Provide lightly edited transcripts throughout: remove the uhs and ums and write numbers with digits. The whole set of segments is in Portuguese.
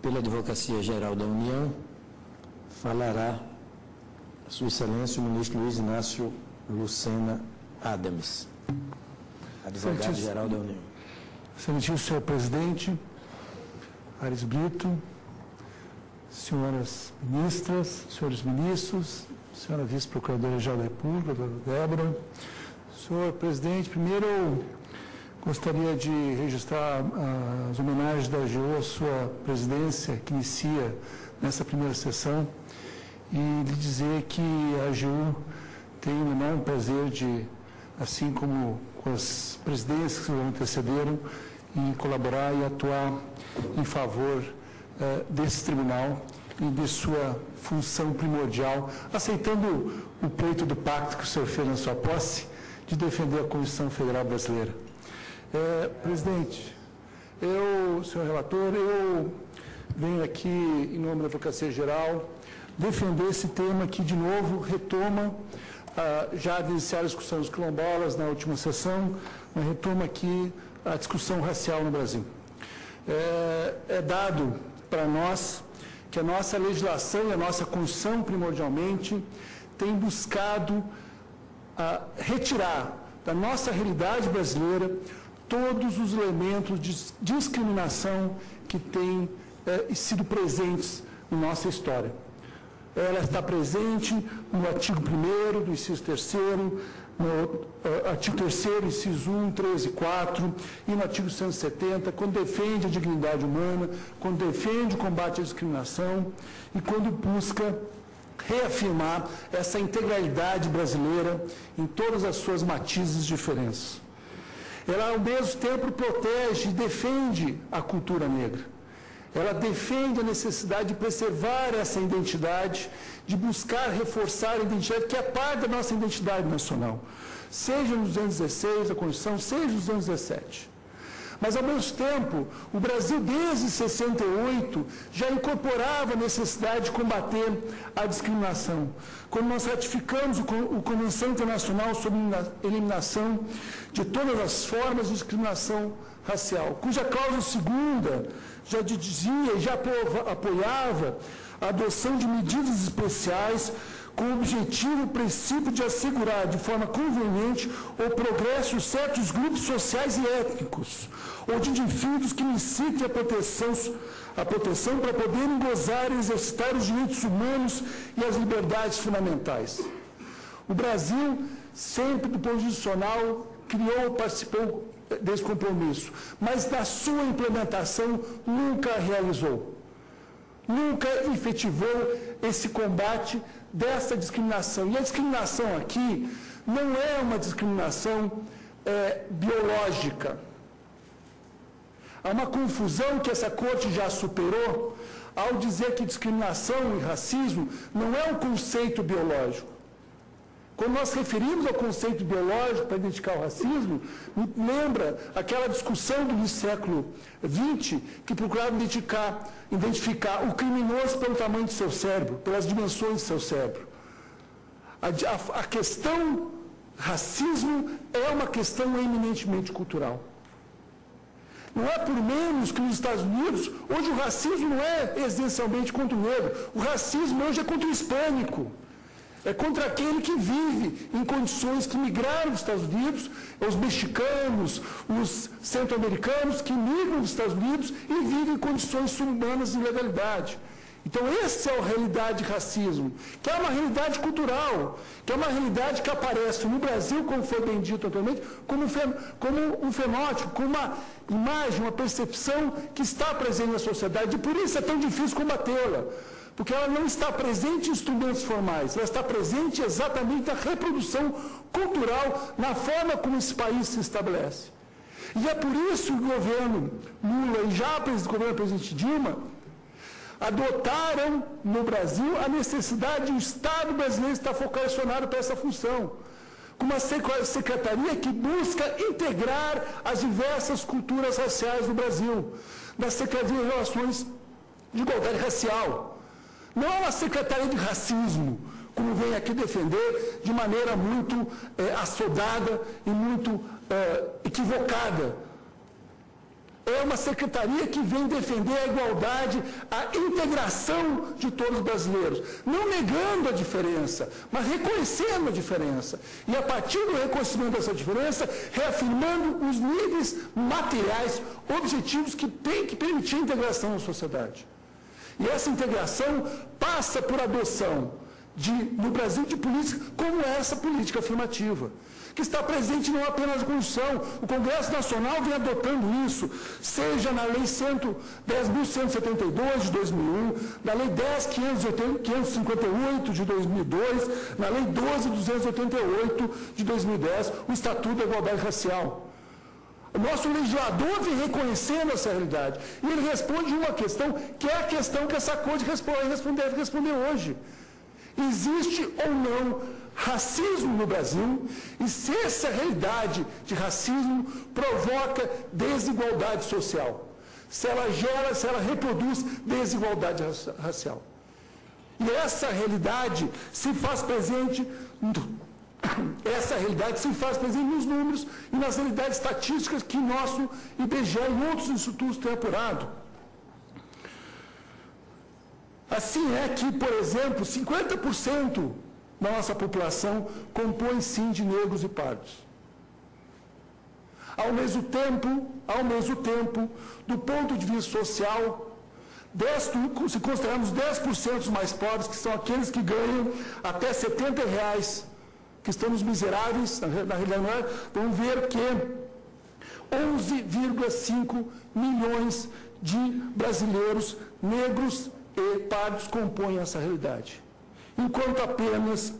pela Advocacia Geral da União, falará Sua Excelência o ministro Luiz Inácio Lucena Adams, Advogado-Geral da União. Excelentíssimo senhor presidente, Aires Brito, senhoras ministras, senhores ministros, senhora vice-procuradora-geral da República, doutora Débora. Senhor presidente, primeiro eu gostaria de registrar as homenagens da AGU à sua presidência, que inicia nessa primeira sessão, e lhe dizer que a AGU tem um enorme prazer de, assim como com as presidências que o antecederam, em colaborar e atuar em favor desse tribunal e de sua função primordial, aceitando o pleito do pacto que o senhor fez na sua posse, de defender a Constituição Federal Brasileira. Presidente, senhor relator, eu venho aqui, em nome da Advocacia Geral, defender esse tema que, de novo, retoma, já iniciar a discussão dos quilombolas na última sessão, mas retoma aqui a discussão racial no Brasil. É dado para nós que a nossa legislação e a nossa Constituição, primordialmente, tem buscado retirar da nossa realidade brasileira todos os elementos de discriminação que têm sido presentes na nossa história. Ela está presente no artigo 1º, do inciso 3º, no artigo 3º, inciso 1, 3 e 4, e no artigo 170, quando defende a dignidade humana, quando defende o combate à discriminação e quando busca reafirmar essa integralidade brasileira em todas as suas matizes e diferenças. Ela, ao mesmo tempo, protege e defende a cultura negra. Ela defende a necessidade de preservar essa identidade, de buscar reforçar a identidade que é parte da nossa identidade nacional, seja nos 216 da Constituição, seja nos 217. Mas, ao mesmo tempo, o Brasil, desde 68, já incorporava a necessidade de combater a discriminação. Quando nós ratificamos a Convenção Internacional sobre a Eliminação de todas as formas de discriminação racial, cuja cláusula segunda já dizia e já apoiava a adoção de medidas especiais com o objetivo e princípio de assegurar de forma conveniente o progresso de certos grupos sociais e étnicos, ou de indivíduos que necessitem a proteção para poderem gozar e exercitar os direitos humanos e as liberdades fundamentais. O Brasil, sempre do ponto de vista institucional, participou desse compromisso, mas na sua implementação nunca realizou, nunca efetivou esse combate dessa discriminação. E a discriminação aqui não é uma discriminação biológica. Há uma confusão que essa corte já superou ao dizer que discriminação e racismo não é um conceito biológico. Quando nós referimos ao conceito biológico para identificar o racismo, lembra aquela discussão do século XX que procurava identificar o criminoso pelo tamanho do seu cérebro, pelas dimensões do seu cérebro. A questão racismo é uma questão eminentemente cultural. Não é por menos que nos Estados Unidos, hoje o racismo não é essencialmente contra o negro, o racismo hoje é contra o hispânico. É contra aquele que vive em condições que migraram dos Estados Unidos, os mexicanos, os centro-americanos que migram dos Estados Unidos e vivem em condições subhumanas de ilegalidade. Então, essa é a realidade de racismo, que é uma realidade cultural, que é uma realidade que aparece no Brasil, como foi bem dito anteriormente, como um fenótipo, como uma imagem, uma percepção que está presente na sociedade, e por isso é tão difícil combatê-la. Porque ela não está presente em instrumentos formais, ela está presente exatamente na reprodução cultural, na forma como esse país se estabelece. E é por isso que o governo Lula e já o governo do presidente Dilma adotaram no Brasil a necessidade de o Estado brasileiro estar vocacionado para essa função, com uma secretaria que busca integrar as diversas culturas raciais do Brasil, da Secretaria de Relações de Igualdade Racial. Não é uma secretaria de racismo, como vem aqui defender de maneira muito assodada e muito equivocada é uma secretaria que vem defender a igualdade, a integração de todos os brasileiros, não negando a diferença, mas reconhecendo a diferença. E a partir do reconhecimento dessa diferença, reafirmando os níveis materiais, objetivos que têm que permitir a integração na sociedade. E essa integração passa por adoção no Brasil de políticas como essa política afirmativa, que está presente não apenas na Constituição. O Congresso Nacional vem adotando isso, seja na Lei 10.172 de 2001, na Lei 10.558 de 2002, na Lei 12.288 de 2010, o Estatuto da Igualdade Racial. O nosso legislador vem reconhecendo essa realidade. E ele responde uma questão, que é a questão que essa Corte deve responder hoje. Existe ou não racismo no Brasil? E se essa realidade de racismo provoca desigualdade social? Se ela reproduz desigualdade racial? E essa realidade se faz presente nos números e nas realidades estatísticas que nosso IBGE e outros institutos têm apurado. Assim é que, por exemplo, 50% da nossa população compõe sim de negros e pardos. Ao mesmo tempo, do ponto de vista social, se considerarmos 10% mais pobres, que são aqueles que ganham até R$70, que estão nos miseráveis, na realidade, vamos ver que 11,5 milhões de brasileiros negros e pardos compõem essa realidade, enquanto apenas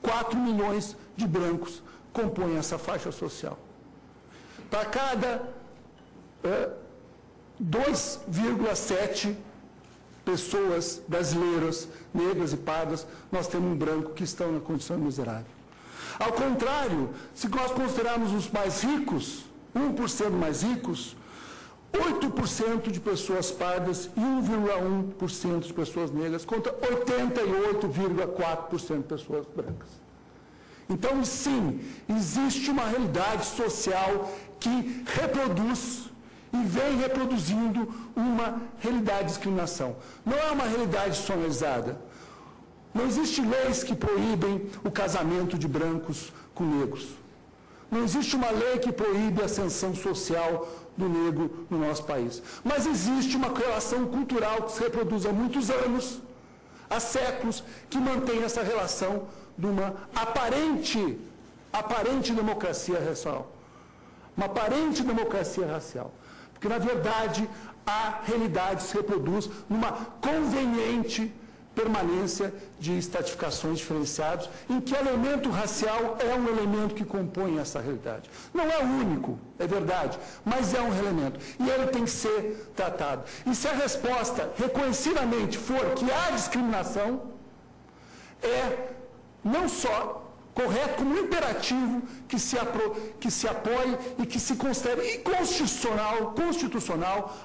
4 milhões de brancos compõem essa faixa social. Para cada 2,7 pessoas brasileiras, negras e pardas, nós temos um branco que estão na condição miserável. Ao contrário, se nós considerarmos os mais ricos, 1% mais ricos, 8% de pessoas pardas e 1,1% de pessoas negras contra 88,4% de pessoas brancas. Então, sim, existe uma realidade social que reproduz e vem reproduzindo uma realidade de discriminação. Não é uma realidade sonhada. Não existem leis que proíbem o casamento de brancos com negros. Não existe uma lei que proíbe a ascensão social do negro no nosso país. Mas existe uma relação cultural que se reproduz há muitos anos, há séculos, que mantém essa relação de uma aparente democracia racial. Uma aparente democracia racial. Porque, na verdade, a realidade se reproduz numa conveniente permanência de estratificações diferenciadas, em que o elemento racial é um elemento que compõe essa realidade. Não é o único, é verdade, mas é um elemento. E ele tem que ser tratado. E se a resposta reconhecidamente for que há discriminação, é não só correto como imperativo que se apoie e que se considere constitucional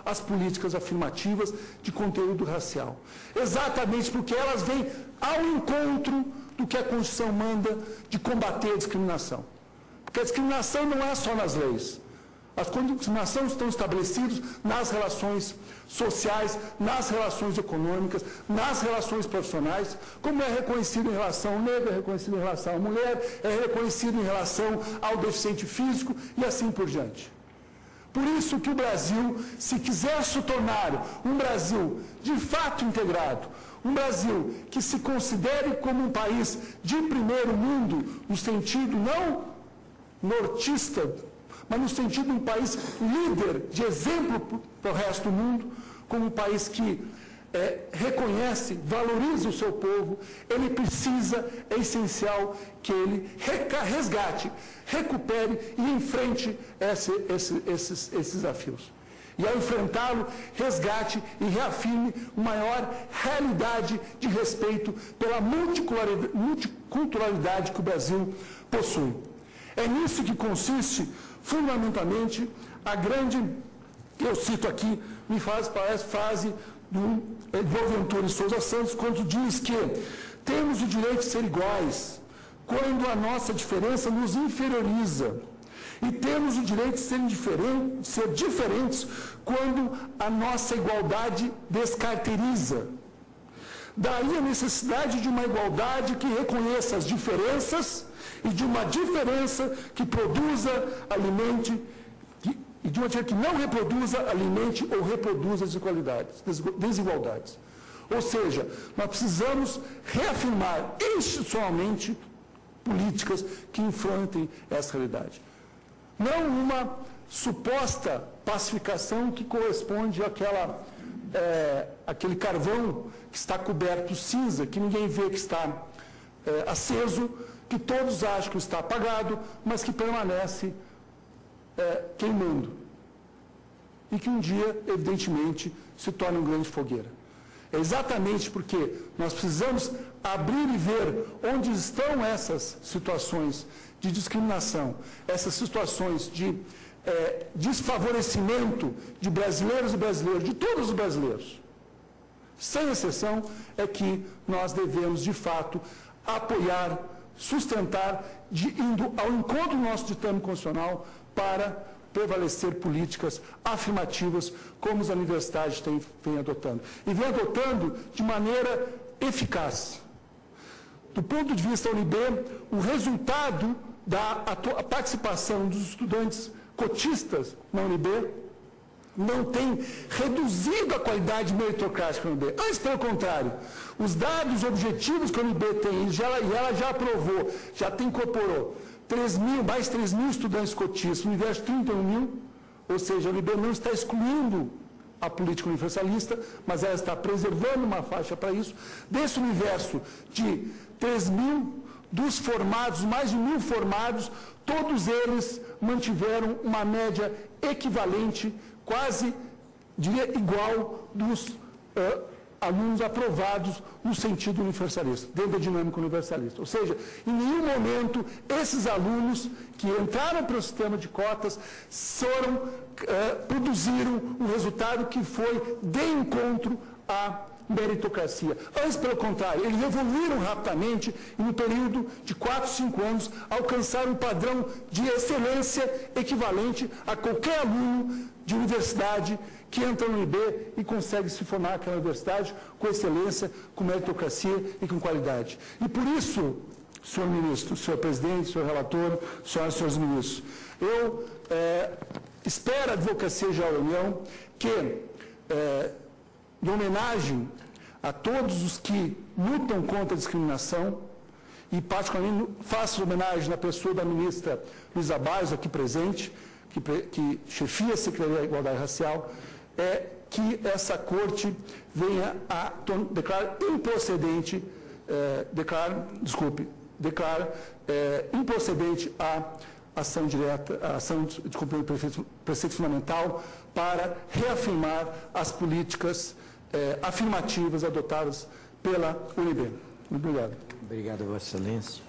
as políticas afirmativas de conteúdo racial. Exatamente porque elas vêm ao encontro do que a Constituição manda de combater a discriminação. Porque a discriminação não é só nas leis. As discriminações estão estabelecidas nas relações sociais, nas relações econômicas, nas relações profissionais, como é reconhecido em relação ao negro, é reconhecido em relação à mulher, é reconhecido em relação ao deficiente físico e assim por diante. Por isso que o Brasil, se quiser se tornar um Brasil de fato integrado, um Brasil que se considere como um país de primeiro mundo, no sentido não nortista, mas no sentido de um país líder, de exemplo para o resto do mundo, como um país que reconhece, valoriza o seu povo, ele precisa, é essencial que ele resgate, recupere e enfrente esses desafios. E ao enfrentá-lo, resgate e reafirme uma maior realidade de respeito pela multiculturalidade que o Brasil possui. É nisso que consiste, fundamentalmente, a grande, que eu cito aqui, me parece frase do Boaventura de Souza Santos, quando diz que temos o direito de ser iguais, quando a nossa diferença nos inferioriza. E temos o direito de ser diferentes quando a nossa igualdade descaracteriza. Daí a necessidade de uma igualdade que reconheça as diferenças e de uma diferença que produza, alimente, e de uma maneira que não reproduza, alimente ou reproduza desigualdades. Ou seja, nós precisamos reafirmar institucionalmente políticas que enfrentem essa realidade. Não uma suposta pacificação que corresponde àquele carvão que está coberto cinza, que ninguém vê que está aceso, que todos acham que está apagado, mas que permanece queimando. E que um dia, evidentemente, se torna uma grande fogueira. É exatamente porque nós precisamos abrir e ver onde estão essas situações de discriminação, essas situações de desfavorecimento de brasileiros e brasileiras, de todos os brasileiros. Sem exceção, é que nós devemos, de fato, apoiar, sustentar, indo ao encontro do nosso ditame constitucional para prevalecer políticas afirmativas como as universidades vêm adotando. E vêm adotando de maneira eficaz. Do ponto de vista da UNB, o resultado da participação dos estudantes cotistas na UNB não tem reduzido a qualidade meritocrática da UNB. Antes, pelo contrário, os dados objetivos que a UNB tem, e ela já aprovou, já incorporou mais 3 mil estudantes cotistas, no universo de 31 mil, ou seja, a UNB não está excluindo a política universalista, mas ela está preservando uma faixa para isso. Desse universo de 3 mil, dos formados, mais de 1.000 formados, todos eles mantiveram uma média equivalente, quase, diria, igual dos alunos aprovados no sentido universalista, dentro da dinâmica universalista. Ou seja, em nenhum momento esses alunos que entraram para o sistema de cotas produziram um resultado que foi de encontro à meritocracia. Antes, pelo contrário, eles evoluíram rapidamente e no período de 4, 5 anos alcançaram um padrão de excelência equivalente a qualquer aluno de universidade que entra no UNB e consegue se formar naquela universidade com excelência, com meritocracia e com qualidade. E por isso, senhor ministro, senhor presidente, senhor relator, senhoras e senhores ministros, eu espero a Advocacia Geral da União que, em homenagem a todos os que lutam contra a discriminação, e particularmente faço homenagem na pessoa da ministra Luísa Barros, aqui presente, que chefia a Secretaria da Igualdade Racial, que essa corte venha a declarar improcedente, improcedente a ação direta, a ação de cumprimento do preceito fundamental para reafirmar as políticas afirmativas adotadas pela UNB. Muito obrigado. Obrigado, Vossa Excelência.